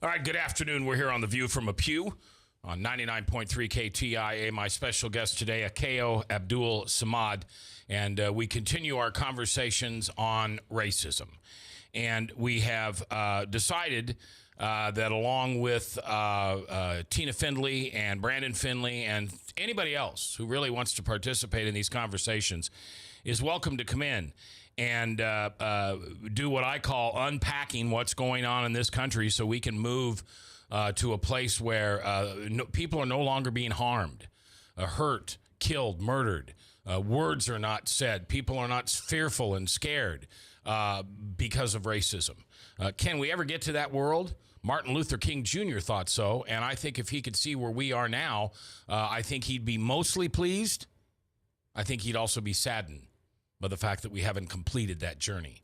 All right, good afternoon. We're here on The View from a Pew on 99.3 KTIA. My special guest today, Akeo Abdul Samad, and we continue our conversations on racism. And we have decided that along with Tina Findley and Brandon Findley and anybody else who really wants to participate in these conversations is welcome to come in and do what I call unpacking what's going on in this country so we can move to a place where people are no longer being harmed, hurt, killed, murdered. Words are not said. People are not fearful and scared because of racism. Can we ever get to that world? Martin Luther King Jr. thought so, and I think if he could see where we are now, I think he'd be mostly pleased. I think he'd also be saddened by the fact that we haven't completed that journey.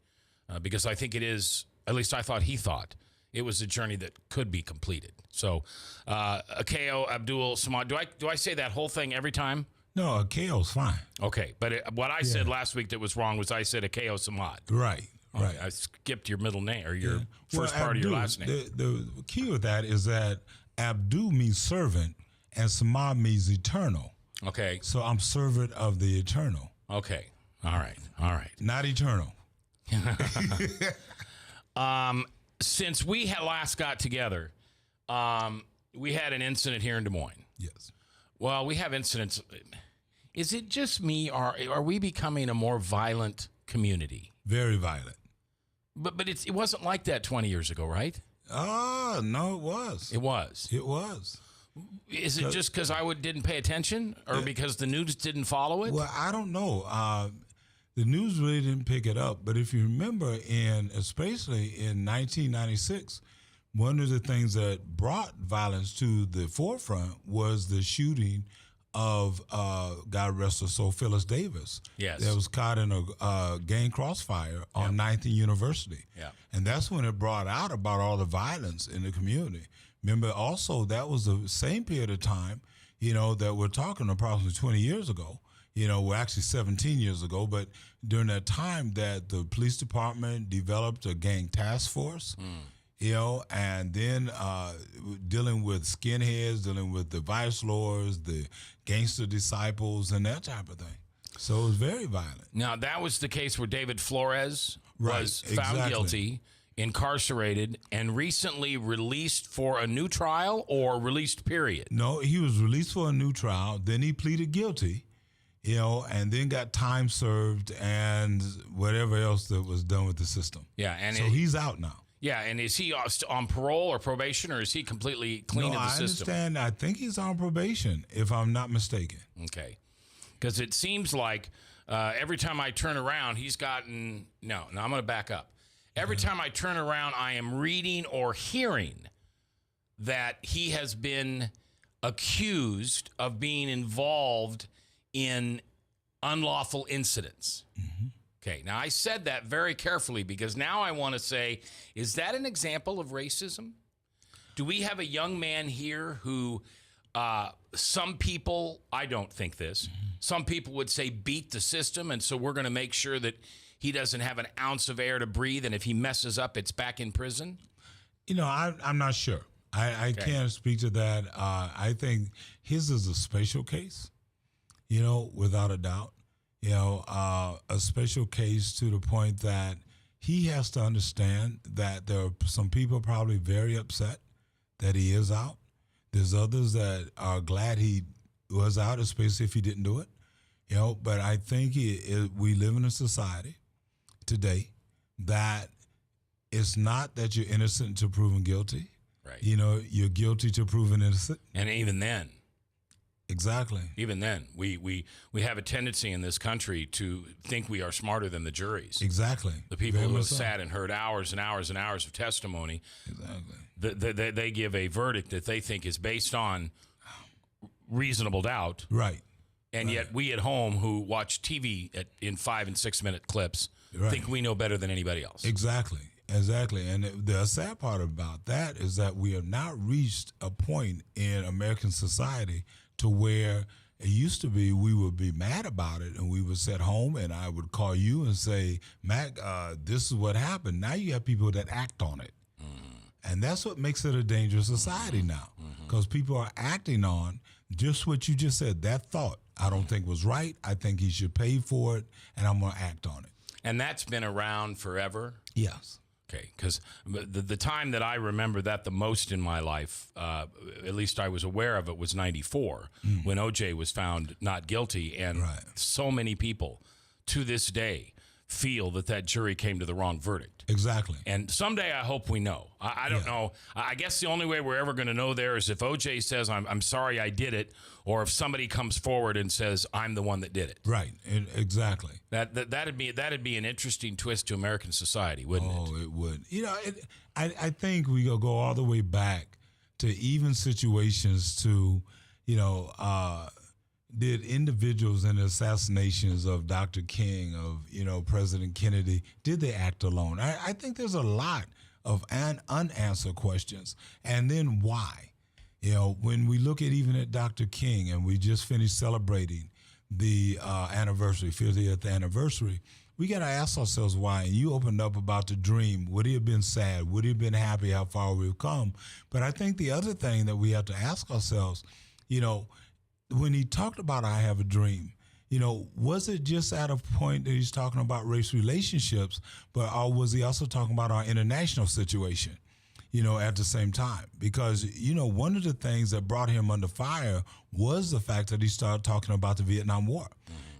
Because I think it is, at least I thought he thought, it was a journey that could be completed. So, Akeo Abdul Samad, do I say that whole thing every time? No, Akeo's fine. Okay, but what I said last week that was wrong was I said Akeo Samad. Right, right. I skipped your middle name or your first part of your last name. The key with that is that Abdul means servant and Samad means eternal. Okay. So I'm servant of the eternal. Okay. All right. Not eternal. Since we had last got together, we had an incident here in Des Moines. Yes. Well, we have incidents. Is it just me, or are we becoming a more violent community? Very violent. But it wasn't like that 20 years ago, right? Oh, no, it was. It was. It was. Is it just because I didn't pay attention, or because the news didn't follow it? Well, I don't know. The news really didn't pick it up. But if you remember, especially in 1996, one of the things that brought violence to the forefront was the shooting of, God rest her soul, Phyllis Davis. Yes. That was caught in a gang crossfire on 9th and University. Yeah. And that's when it brought out about all the violence in the community. Remember, also, that was the same period of time, that we're talking approximately 20 years ago. Well, actually 17 years ago, but during that time that the police department developed a gang task force, and then dealing with skinheads, dealing with the vice lords, the gangster disciples, and that type of thing. So it was very violent. Now, that was the case where David Flores was found guilty, incarcerated, and recently released for a new trial or released, period? No, he was released for a new trial. Then he pleaded guilty. And then got time served and whatever else that was done with the system. Yeah, and so he's out now. Yeah, and is he on parole or probation, or is he completely clean of the system? I understand. I think he's on probation, if I'm not mistaken. Okay, because it seems like every time I turn around, he's gotten... No, I'm going to back up. Every time I turn around, I am reading or hearing that he has been accused of being involved in unlawful incidents. Mm-hmm. Okay, now I said that very carefully because now I want to say, is that an example of racism? Do we have a young man here who some people, I don't think this, some people would say beat the system, and so we're going to make sure that he doesn't have an ounce of air to breathe, and if he messes up, it's back in prison? I'm not sure. I can't speak to that. I think his is a special case. Without a doubt, a special case to the point that he has to understand that there are some people probably very upset that he is out. There's others that are glad he was out, especially if he didn't do it. But I think we live in a society today that it's not that you're innocent until proven guilty. Right. You're guilty to proven innocent. And even then. Exactly. Even then, we have a tendency in this country to think we are smarter than the juries. Exactly. The people who have sat and heard hours and hours and hours of testimony, exactly, they give a verdict that they think is based on reasonable doubt. Right. And yet we at home who watch TV in 5 and 6 minute clips think we know better than anybody else. Exactly. And the sad part about that is that we have now reached a point in American society to where it used to be we would be mad about it and we would sit home and I would call you and say, Mac, this is what happened. Now you have people that act on it. And that's what makes it a dangerous society now, because people are acting on just what you just said, that thought. I don't think was right. I think he should pay for it, and I'm going to act on it. And that's been around forever? Yes. Okay, because the time that I remember that the most in my life, at least I was aware of it, was 94, when O.J. was found not guilty. And so many people to this day feel that jury came to the wrong verdict. Exactly. And someday I hope we know. I don't know. I guess the only way we're ever going to know there is if O.J. says, I'm sorry I did it, or if somebody comes forward and says, I'm the one that did it. Right. Exactly. That'd be an interesting twist to American society, wouldn't it? Oh, it would. You know, I think we go all the way back to even situations to, did individuals in the assassinations of Dr. King, of, President Kennedy, did they act alone? I think there's a lot of unanswered questions. And then why? When we look at Dr. King, and we just finished celebrating the 50th anniversary, we got to ask ourselves why. And you opened up about the dream. Would he have been sad? Would he have been happy how far we've come? But I think the other thing that we have to ask ourselves, when he talked about I have a dream, was it just at a point that he's talking about race relationships, or was he also talking about our international situation, at the same time? Because, one of the things that brought him under fire was the fact that he started talking about the Vietnam War,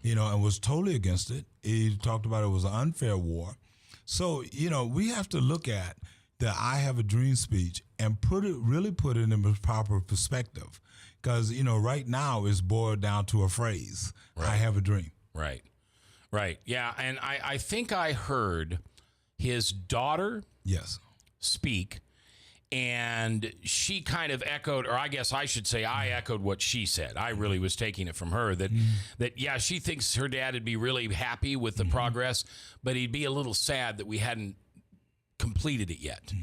and was totally against it. He talked about it was an unfair war. So, we have to look at the I have a dream speech and really put it in a proper perspective. Because, right now it's boiled down to a phrase, I have a dream. Right. Yeah, and I think I heard his daughter speak, and she kind of echoed, or I guess I should say I echoed what she said. I really was taking it from her that she thinks her dad would be really happy with the progress, but he'd be a little sad that we hadn't completed it yet.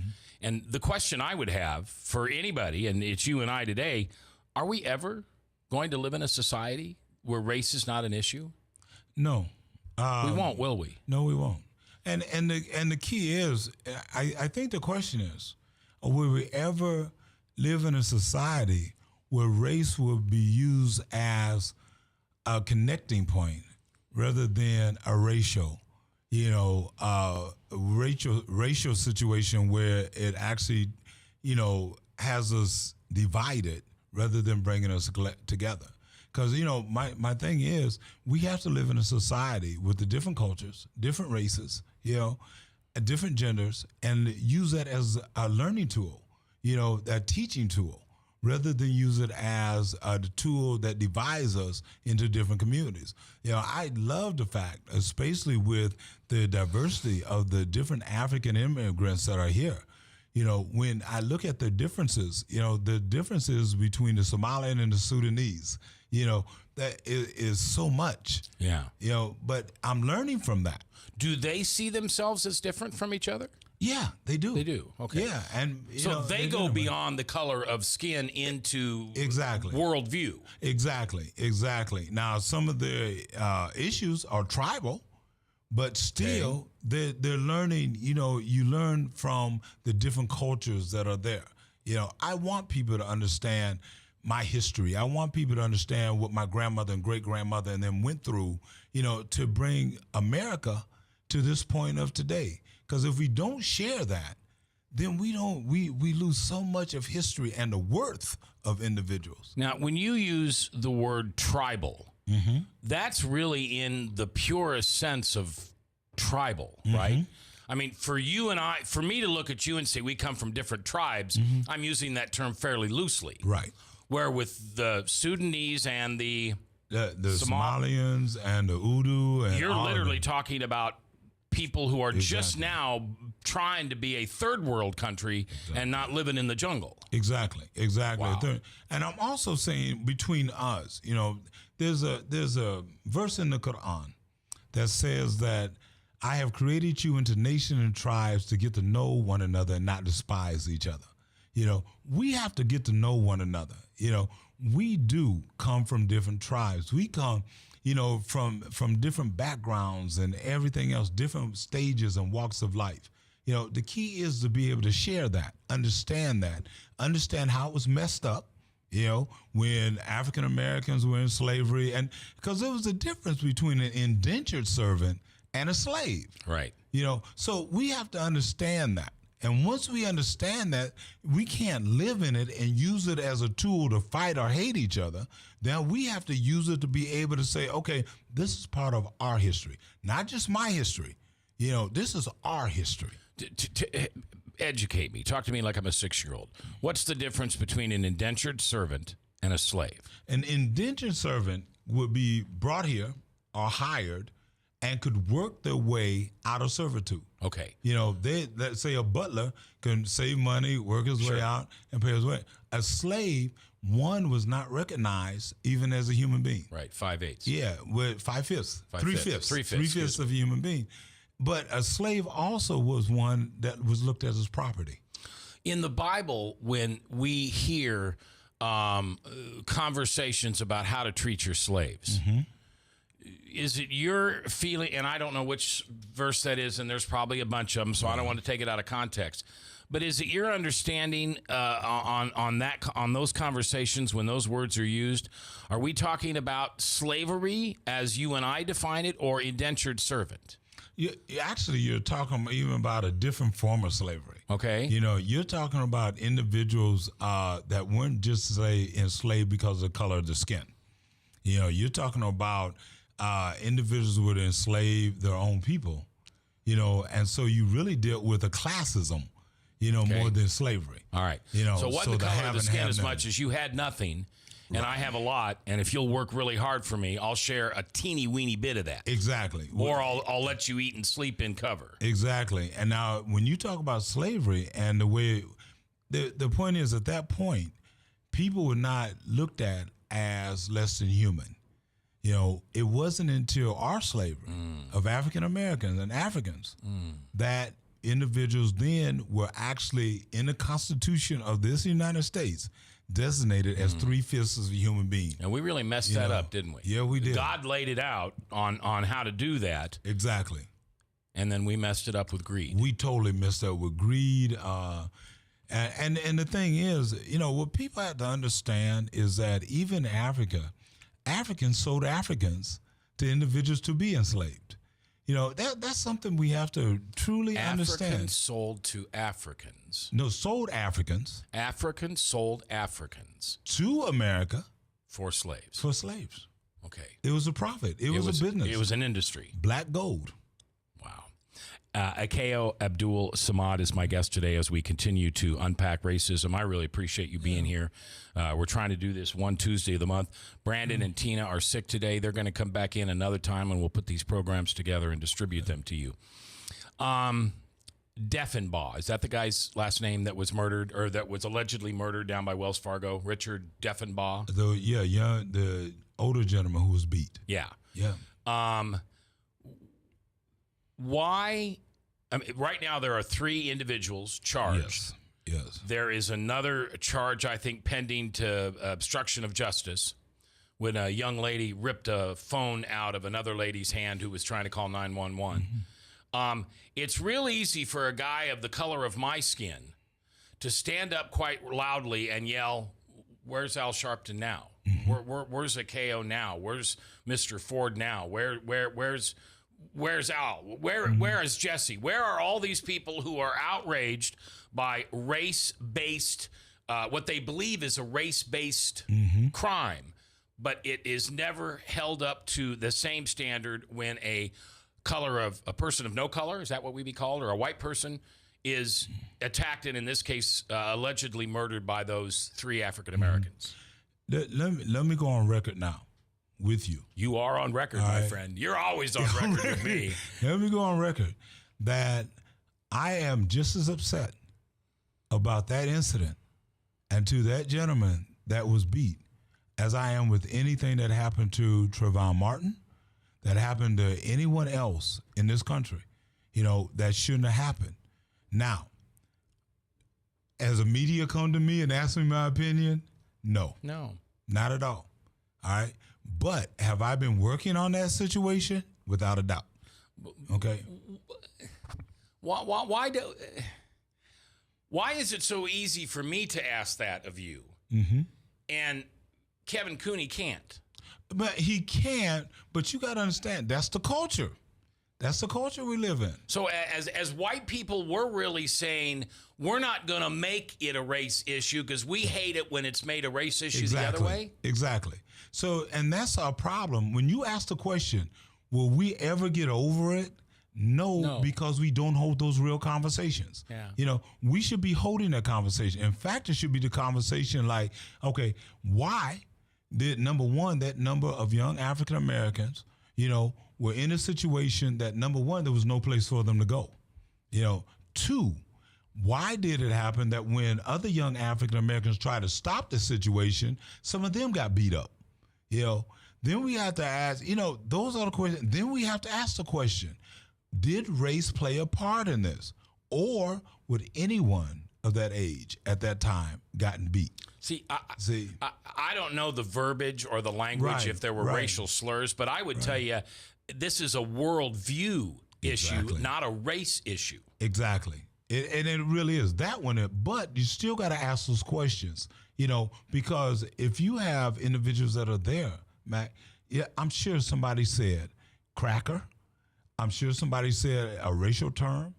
And the question I would have for anybody, and it's you and I today, are we ever going to live in a society where race is not an issue? No. We won't, will we? No, we won't. And the key is, I think the question is, will we ever live in a society where race will be used as a connecting point rather than a racial situation where it actually, has us divided rather than bringing us together? Because, my thing is, we have to live in a society with the different cultures, different races, different genders, and use that as a learning tool, a teaching tool, rather than use it as a tool that divides us into different communities. I love the fact, especially with the diversity of the different African immigrants that are here. When I look at the differences, the differences between the Somalian and the Sudanese, that is so much. Yeah. But I'm learning from that. Do they see themselves as different from each other? Yeah, they do. They do. Okay. Yeah, and so they go beyond the color of skin into worldview. Exactly. Now, some of the issues are tribal. But still, they're learning, you learn from the different cultures that are there. I want people to understand my history. I want people to understand what my grandmother and great-grandmother and them went through, to bring America to this point of today. Because if we don't share that, then we lose so much of history and the worth of individuals. Now, when you use the word tribal, that's really in the purest sense of tribal, right? I mean, for me to look at you and say we come from different tribes, I'm using that term fairly loosely. Right. Where with the Sudanese and the Somalians and the Urdu, and you're literally talking about people who are just now trying to be a third world country and not living in the jungle. Exactly. Wow. And I'm also saying between us, there's a verse in the Quran that says that I have created you into nations and tribes to get to know one another and not despise each other. We have to get to know one another. We do come from different tribes. We come, from different backgrounds and everything else, different stages and walks of life. You know, the key is to be able to share that, understand how it was messed up, you know, when African Americans were in slavery. And because there was a difference between an indentured servant and a slave. Right. You know, so we have to understand that. And once we understand that, we can't live in it and use it as a tool to fight or hate each other. Then we have to use it to be able to say, okay, this is part of our history, not just my history. You know, this is our history. Educate me. Talk to me like I'm a 6-year-old. What's the difference between an indentured servant and a slave? An indentured servant would be brought here or hired and could work their way out of servitude. Okay. You know, let's say a butler can save money, work his way out, and pay his way. A slave, one, was not recognized even as a human being. Right, 5/8. Yeah, with 5/5, 3/5, 3/5 of a human being. But a slave also was one that was looked at as property. In the Bible, when we hear conversations about how to treat your slaves, is it your feeling, and I don't know which verse that is, and there's probably a bunch of them, so I don't want to take it out of context, but is it your understanding on those conversations when those words are used, are we talking about slavery as you and I define it, or indentured servant? Actually, you're talking even about a different form of slavery. Okay. You know, you're talking about individuals that weren't just, say, enslaved because of the color of the skin. You know, you're talking about individuals who would enslave their own people, you know, and so you really dealt with a classism, you know, more than slavery. All right. You know, so what the color of the skin as much as you had nothing, and I have a lot, and if you'll work really hard for me, I'll share a teeny weeny bit of that. Exactly. Or I'll let you eat and sleep in cover. Exactly. And now when you talk about slavery and the way, the point is at that point, people were not looked at as less than human. You know, it wasn't until our slavery of African Americans and Africans that individuals then were actually in the Constitution of this United States designated as 3/5 of a human being. And we really messed that up, didn't we? Yeah, we did. God laid it out on how to do that. Exactly. And then we messed it up with greed. We totally messed up with greed. And the thing is, you know, what people have to understand is that even Africa, Africans sold Africans to individuals to be enslaved. You know, that's something we have to truly understand. Africans sold to Africans. No, sold Africans. Africans sold Africans. To America. For slaves. For slaves. Okay. It was a profit. It was a business. It was an industry. Black gold. Wow. Akeo Abdul Samad is my guest today as we continue to unpack racism. I really appreciate you being here. We're trying to do this one Tuesday of the month. Brandon and Tina are sick today. They're going to come back in another time, and we'll put these programs together and distribute them to you. Deffenbaugh, is that the guy's last name that was murdered, or that was allegedly murdered down by Wells Fargo? Richard Deffenbaugh? The older gentleman who was beat. Yeah. Yeah. Why? I mean, right now there are 3 individuals charged. Yes. There is another charge, I think, pending to obstruction of justice when a young lady ripped a phone out of another lady's hand who was trying to call 911. It's real easy for a guy of the color of my skin to stand up quite loudly and yell, "Where's Al Sharpton now? Where's Akeo now? Where's Mr. Ford now? Where's Al? Where is Jesse? Where are all these people who are outraged by race-based, what they believe is a race-based crime, but it is never held up to the same standard when a person of no color, is that what we be called, or a white person is attacked and in this case allegedly murdered by those 3 African Americans? Let me go on record now with you. You are on record, my friend. You're always on record with me. Let me go on record that I am just as upset about that incident and to that gentleman that was beat as I am with anything that happened to Trayvon Martin, that happened to anyone else in this country, you know, that shouldn't have happened. Now, as a media come to me and ask me my opinion, no, not at all. All right. But have I been working on that situation? Without a doubt. Okay. Why is it so easy for me to ask that of you, and Kevin Cooney can't? But he can't. But you got to understand, that's the culture. That's the culture we live in. So as white people, we're really saying we're not going to make it a race issue because we hate it when it's made a race issue the other way. Exactly. So, and that's our problem. When you ask the question, will we ever get over it? No, because we don't hold those real conversations. Yeah. You know, we should be holding that conversation. In fact, it should be the conversation like, okay, why did, number one, that number of young African Americans, you know, were in a situation that, number one, there was no place for them to go. You know, two, why did it happen that when other young African Americans tried to stop the situation, some of them got beat up? You know, then we have to ask, you know, those are the questions. Then we have to ask the question, did race play a part in this? Or would anyone of that age at that time gotten beat? See, I don't know the verbiage or the language if there were racial slurs, but I would tell you this is a worldview issue, not a race issue. Exactly. And it really is that one. But you still got to ask those questions, you know, because if you have individuals that are there, Mac, yeah, I'm sure somebody said cracker. I'm sure somebody said a racial term.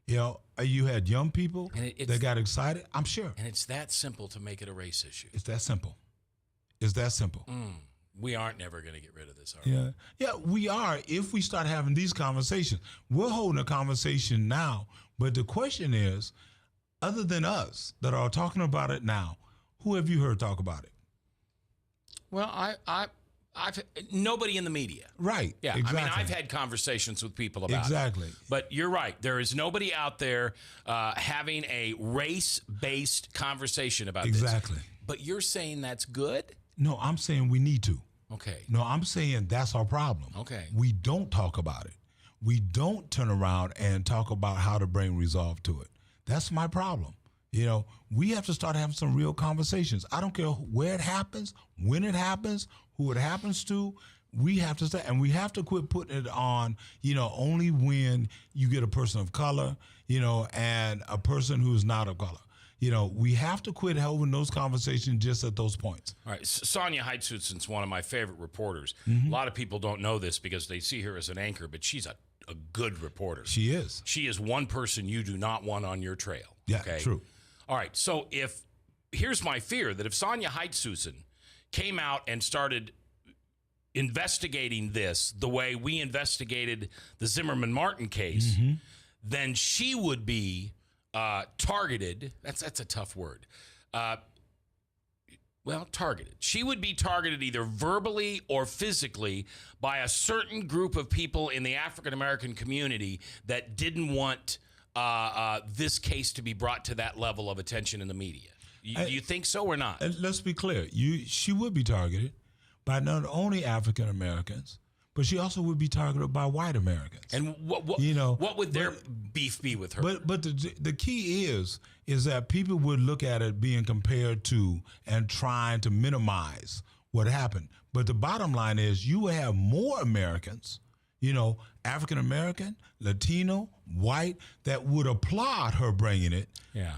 You know, you had young people that got excited. I'm sure. And it's that simple to make it a race issue. It's that simple. It's that simple. We aren't never going to get rid of this, are we? Yeah, we are if we start having these conversations. We're holding a conversation now, but the question is, other than us that are talking about it now, who have you heard talk about it? Well, I've nobody in the media. Right. Yeah. Exactly. I mean, I've had conversations with people about it. But you're right. There is nobody out there having a race-based conversation about this. But you're saying that's good? No, I'm saying we need to. Okay. No, I'm saying that's our problem. Okay. We don't talk about it. We don't turn around and talk about how to bring resolve to it. That's my problem. You know, we have to start having some real conversations. I don't care where it happens, when it happens, who it happens to. We have to start, and we have to quit putting it on, you know, only when you get a person of color, you know, and a person who's not of color. You know, we have to quit having those conversations just at those points. All right. Sonia Heitzusen's one of my favorite reporters. A lot of people don't know this because they see her as an anchor, but she's a good reporter. She is. She is one person you do not want on your trail. Yeah, okay? True. All right. So here's my fear that if Sonia Heitzusen came out and started investigating this the way we investigated the Zimmerman Martin case, then she would be targeted. That's a tough word. Targeted. She would be targeted either verbally or physically by a certain group of people in the African American community that didn't want this case to be brought to that level of attention in the media. Do you think so or not? Let's be clear. She would be targeted by not only African Americans, but she also would be targeted by white Americans. And what would their beef be with her? But the key is that people would look at it being compared to and trying to minimize what happened. But the bottom line is you will have more Americans, you know, African American, Latino, white, that would applaud her bringing it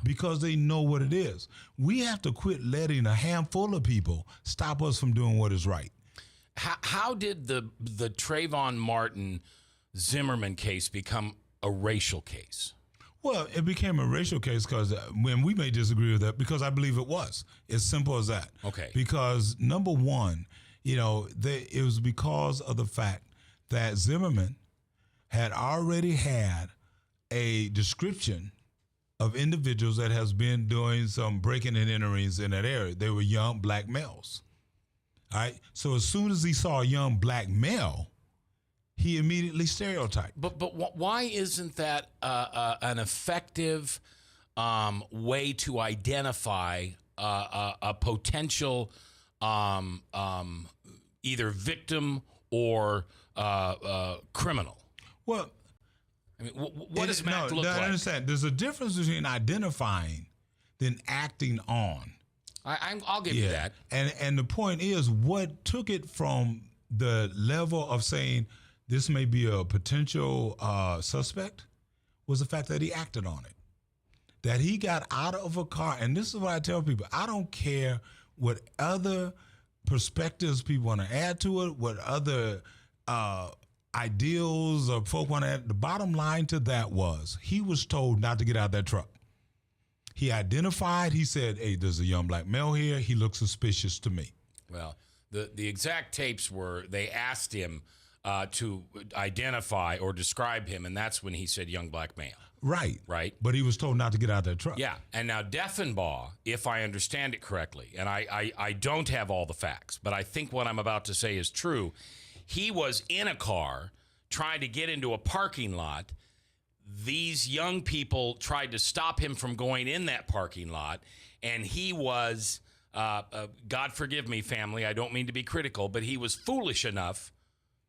because they know what it is. We have to quit letting a handful of people stop us from doing what is right. How did the Trayvon Martin Zimmerman case become a racial case? Well, it became a racial case because when we may disagree with that, because I believe it was. As simple as that. Okay. Because number one, you know, it was because of the fact that Zimmerman had already had a description of individuals that has been doing some breaking and enterings in that area. They were young black males. All right. So as soon as he saw a young black male, he immediately stereotyped. But why isn't that an effective way to identify a potential either victim or criminal? Well, I mean, what does Mac look like? I understand. There's a difference between identifying than acting on. I'll give you that. And the point is, what took it from the level of saying this may be a potential suspect was the fact that he acted on it. That he got out of a car, and this is what I tell people, I don't care what other perspectives people want to add to it, what other ideals or folk want to add. The bottom line to that was he was told not to get out of that truck. He identified, he said, hey, there's a young black male here. He looks suspicious to me. Well, the exact tapes were, they asked him to identify or describe him, and that's when he said young black male. Right. Right. But he was told not to get out of that truck. Yeah. And now Deffenbaugh, if I understand it correctly, and I don't have all the facts, but I think what I'm about to say is true. He was in a car trying to get into a parking lot. These young people tried to stop him from going in that parking lot, and he was, God forgive me, family, I don't mean to be critical, but he was foolish enough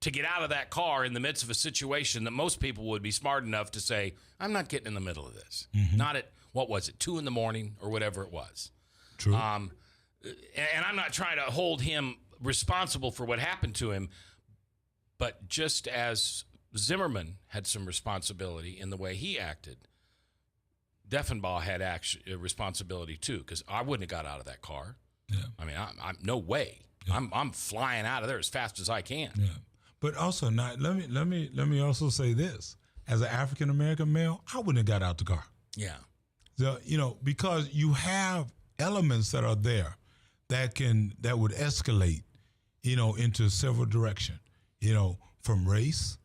to get out of that car in the midst of a situation that most people would be smart enough to say, I'm not getting in the middle of this. Not at, what was it, 2 a.m. or whatever it was. True. And I'm not trying to hold him responsible for what happened to him, but just as Zimmerman had some responsibility in the way he acted, Deffenbaugh had responsibility too, because I wouldn't have got out of that car. Yeah. I mean, I'm no way. Yeah. I'm flying out of there as fast as I can. Yeah. But also, now, let me also say this: as an African American male, I wouldn't have got out the car. Yeah. So, because you have elements that are there that would escalate, into several directions. From race,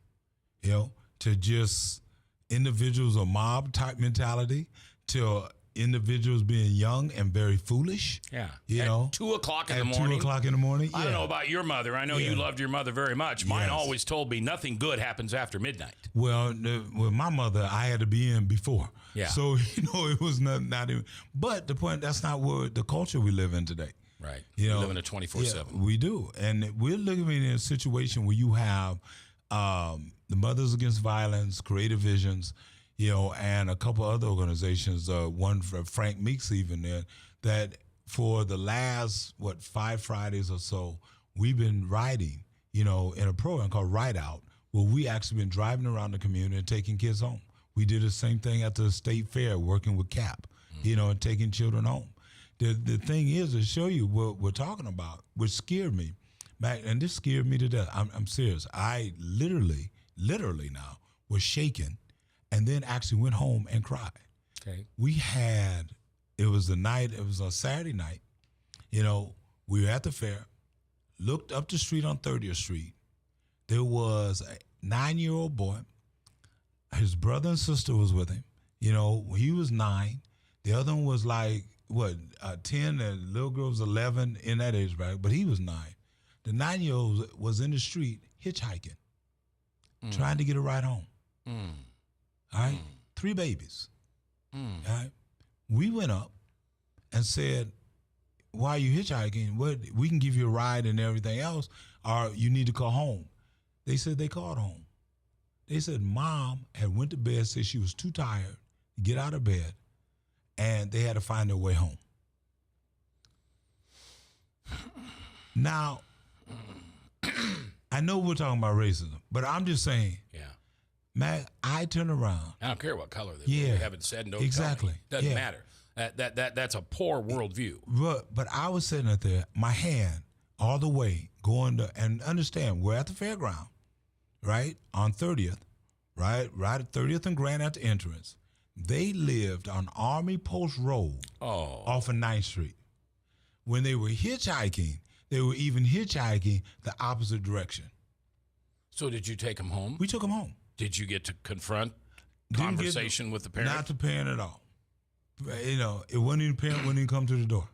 to just individuals or mob type mentality, to individuals being young and very foolish. Yeah. At 2 o'clock in the morning. 2 o'clock in the morning. I don't know about your mother. I know you loved your mother very much. Mine always told me nothing good happens after midnight. Well, with my mother, I had to be in before. Yeah. So, it was not even. But the point, that's not what the culture we live in today. Right. We live in a 24/7. We do. And we're living in a situation where you have the Mothers Against Violence, Creative Visions, and a couple other organizations, one for Frank Meeks even there, that for the last, 5 Fridays or so, we've been riding, in a program called Ride Out, where we actually been driving around the community and taking kids home. We did the same thing at the state fair, working with CAP, and taking children home. The thing is to show you what we're talking about, which scared me, back, and this scared me to death. I'm serious. I literally now was shaken, and then actually went home and cried. Okay. It was a Saturday night. We were at the fair, looked up the street on 30th Street. There was a 9-year-old boy. His brother and sister was with him. He was 9. The other one was 10, and the little girl was 11 in that age bracket, but he was 9. The 9-year-old was in the street hitchhiking, trying to get a ride home. All right? 3 babies. All right? We went up and said, why are you hitchhiking? We can give you a ride and everything else, or you need to call home. They said they called home. They said mom had went to bed, said she was too tired to get out of bed, and they had to find their way home. Now, I know we're talking about racism, but I'm just saying, Matt, I turn around. I don't care what color they haven't said no. Exactly. Doesn't matter. That's a poor worldview. But I was sitting up there, my hand all the way going to, and understand, we're at the fairground, right? On 30th, right at 30th and Grand at the entrance. They lived on Army Post Road off of 9th Street. When they were hitchhiking, they were even hitchhiking the opposite direction. So did you take them home? We took them home. Did you get to confront conversation with the parent? Not the parent at all. It wasn't even the parent, wouldn't even come to the door.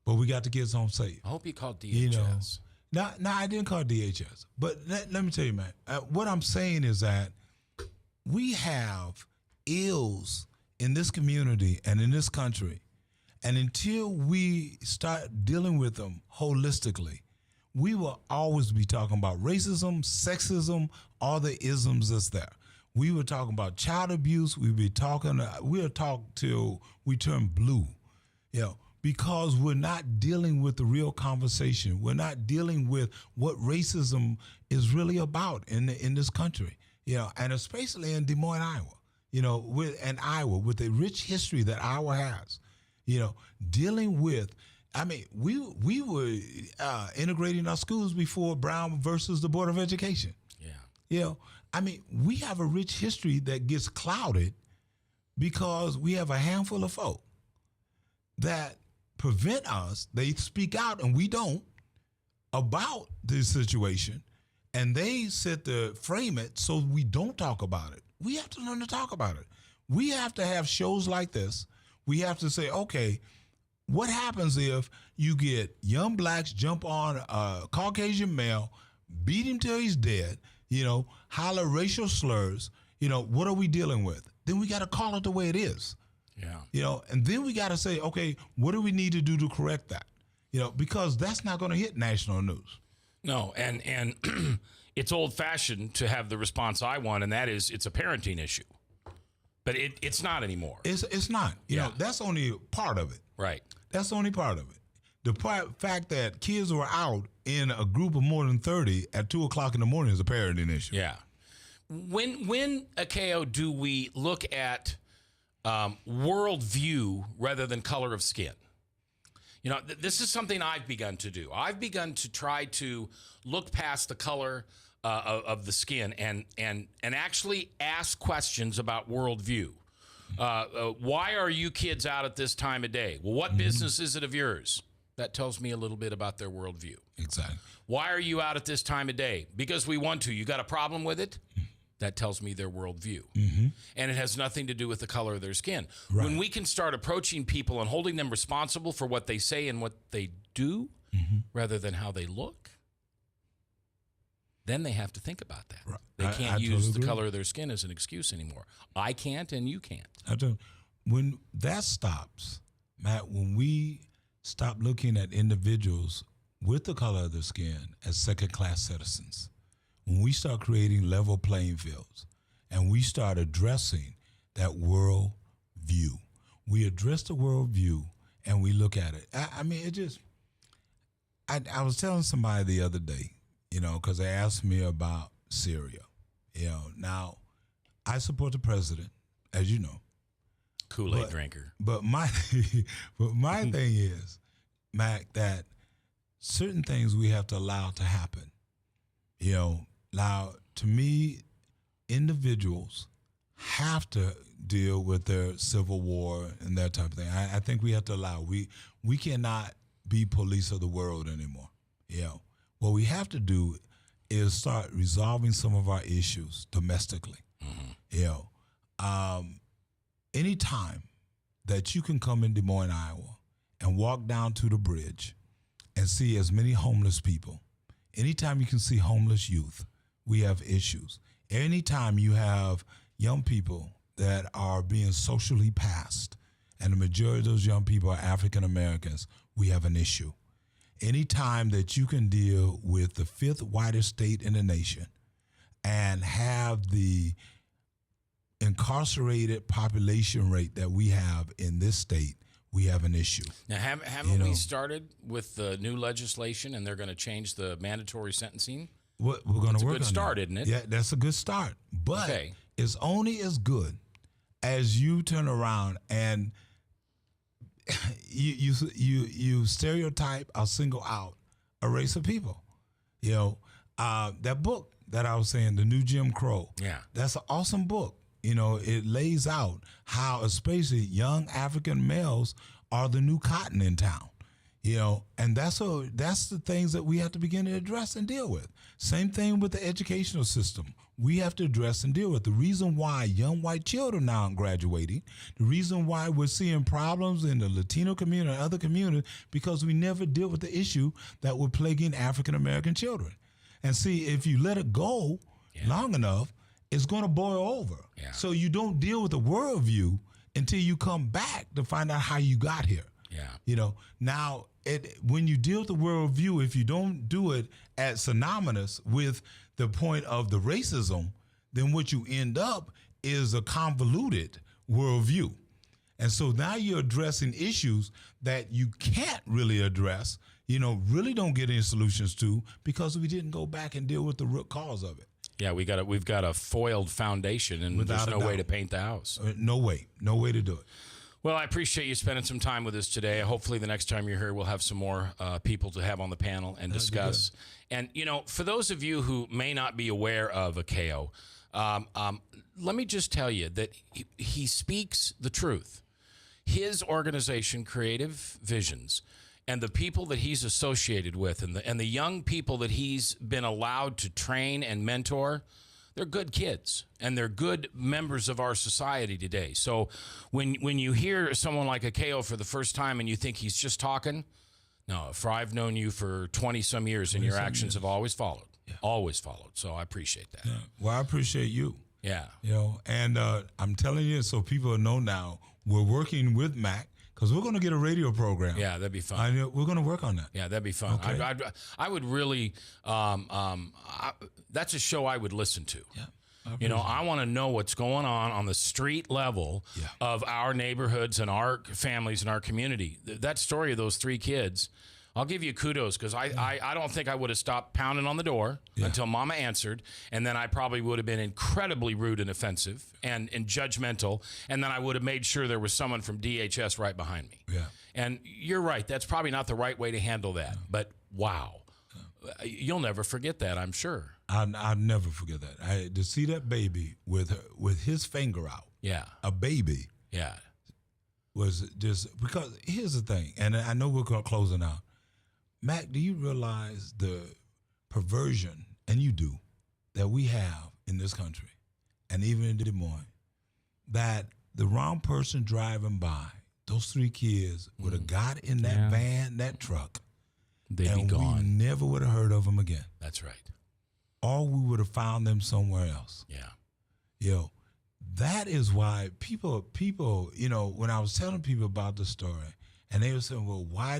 But we got the kids home safe. I hope you called DHS. No, I didn't call DHS. But let me tell you, man, what I'm saying is that we have ills in this community and in this country. And until we start dealing with them holistically, we will always be talking about racism, sexism, all the isms that's there. We were talking about child abuse. We'll talk till we turn blue, because we're not dealing with the real conversation. We're not dealing with what racism is really about in this country, and especially in Des Moines, Iowa. and Iowa, with the rich history that Iowa has, dealing with, I mean, we were integrating our schools before Brown versus the Board of Education. Yeah. I mean, we have a rich history that gets clouded because we have a handful of folk that prevent us. They speak out and we don't about this situation, and they sit to frame it so we don't talk about it. We have to learn to talk about it. We have to have shows like this. We have to say, okay, what happens if you get young blacks jump on a Caucasian male, beat him till he's dead, holler racial slurs, what are we dealing with? Then we got to call it the way it is. Yeah. And then we got to say, okay, what do we need to do to correct that? Because that's not going to hit national news. No, and it's old-fashioned to have the response I want, and that is it's a parenting issue. But it's not anymore. It's not. That's only part of it. Right. That's the only part of it. The fact that kids were out in a group of more than 30 at 2 o'clock in the morning is a parenting issue. Yeah. When Akeo, do we look at worldview rather than color of skin? This is something I've begun to do. I've begun to try to look past the color of the skin and actually ask questions about worldview. Why are you kids out at this time of day? Well, what business is it of yours? That tells me a little bit about their worldview. Exactly. Why are you out at this time of day? Because we want to. You got a problem with it? That tells me their worldview. And it has nothing to do with the color of their skin. Right. When we can start approaching people and holding them responsible for what they say and what they do rather than how they look, then they have to think about that. Right. They can't I use totally the agree. color of their skin as an excuse anymore. I can't and you can't. When that stops, Matt, when we stop looking at individuals with the color of their skin as second-class citizens, when we start creating level playing fields and we start addressing that world view, we address the world view and we look at it. I mean, it just, I was telling somebody the other day, because they asked me about Syria. Now, I support the president, as you know. Kool-Aid drinker. But my thing is, Mac, that certain things we have to allow to happen. Now, to me, individuals have to deal with their civil war and that type of thing. I think we have to allow. We cannot be police of the world anymore. What we have to do is start resolving some of our issues domestically. Anytime that you can come in Des Moines, Iowa, and walk down to the bridge and see as many homeless people, anytime you can see homeless youth, we have issues. Anytime you have young people that are being socially passed, and the majority of those young people are African Americans, we have an issue. Anytime that you can deal with the fifth whitest state in the nation and have the incarcerated population rate that we have in this state, we have an issue. Now, haven't we started with the new legislation and they're going to change the mandatory sentencing? We're going to work on that. It's a good start, isn't it? Yeah, that's a good start. But Okay. it's only as good as you turn around and you stereotype or single out a race of people. That book that I was saying, The New Jim Crow. Yeah. That's an awesome book. It lays out how especially young African males are the new cotton in town. And that's the things that we have to begin to address and deal with. Same thing with the educational system. We have to address and deal with. The reason why young white children now aren't graduating, the reason why we're seeing problems in the Latino community and other communities, because we never deal with the issue that we're plaguing African American children. And see, if you let it go long enough, it's going to boil over. Yeah. So you don't deal with the worldview until you come back to find out how you got here. Yeah. Now, when you deal with the worldview, if you don't do it as synonymous with the point of the racism, then what you end up is a convoluted worldview. And so now you're addressing issues that you can't really address, really don't get any solutions to, because we didn't go back and deal with the root cause of it. Yeah, we've got a foiled foundation, and Without there's a no way doubt. to paint the house. No way to do it. Well, I appreciate you spending some time with us today. Hopefully, the next time you're here, we'll have some more people to have on the panel and discuss. And, for those of you who may not be aware of Akeo, let me just tell you that he speaks the truth. His organization, Creative Visions, and the people that he's associated with and the young people that he's been allowed to train and mentor, they're good kids, and they're good members of our society today. So when you hear someone like Akeo for the first time and you think he's just talking, no, for I've known you for 20-some years, and your actions have always followed. Always followed. So I appreciate that. Yeah. Well, I appreciate you. Yeah. And I'm telling you, so people know now, we're working with Mac, because we're going to get a radio program. Yeah, that'd be fun. We're going to work on that. Yeah, that'd be fun. Okay. I would really, that's a show I would listen to. Yeah. I want to know what's going on the street level of our neighborhoods and our families and our community. That story of those 3 kids, I'll give you kudos, because I don't think I would have stopped pounding on the door until Mama answered, and then I probably would have been incredibly rude and offensive and judgmental, and then I would have made sure there was someone from DHS right behind me. Yeah. And you're right, that's probably not the right way to handle that, but wow. You'll never forget that, I'm sure. I'll never forget that. To see that baby with his finger out, a baby, was just, because here's the thing, and I know we're closing out. Mac, do you realize the perversion, and you do, that we have in this country, and even in Des Moines, that the wrong person driving by, those 3 kids would have got in that van, that truck, they'd be gone. We never would have heard of them again. That's right. Or we would have found them somewhere else. Yeah. That is why people, when I was telling people about the story, and they were saying, well, why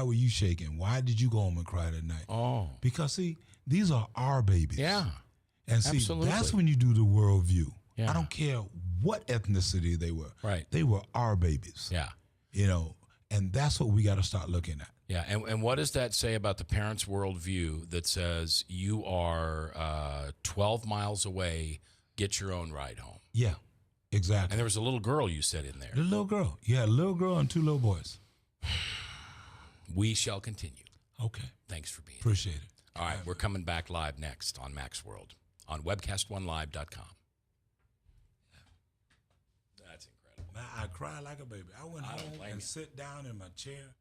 were you shaking? Why did you go home and cry that night? Oh. Because, see, these are our babies. Yeah. And see, Absolutely. that's when you do the worldview. Yeah. I don't care what ethnicity they were. Right. They were our babies. Yeah. And that's what we got to start looking at. Yeah, and what does that say about the parents' worldview that says you are 12 miles away, get your own ride home? Yeah, exactly. And there was a little girl you said in there. The little girl. Yeah, a little girl and 2 little boys. We shall continue. Okay. Thanks for being Appreciate it. here. All right, we're coming back live next on Mac's World on webcast1live.com. That's incredible. I cried like a baby. I went home blame and you. sit down in my chair.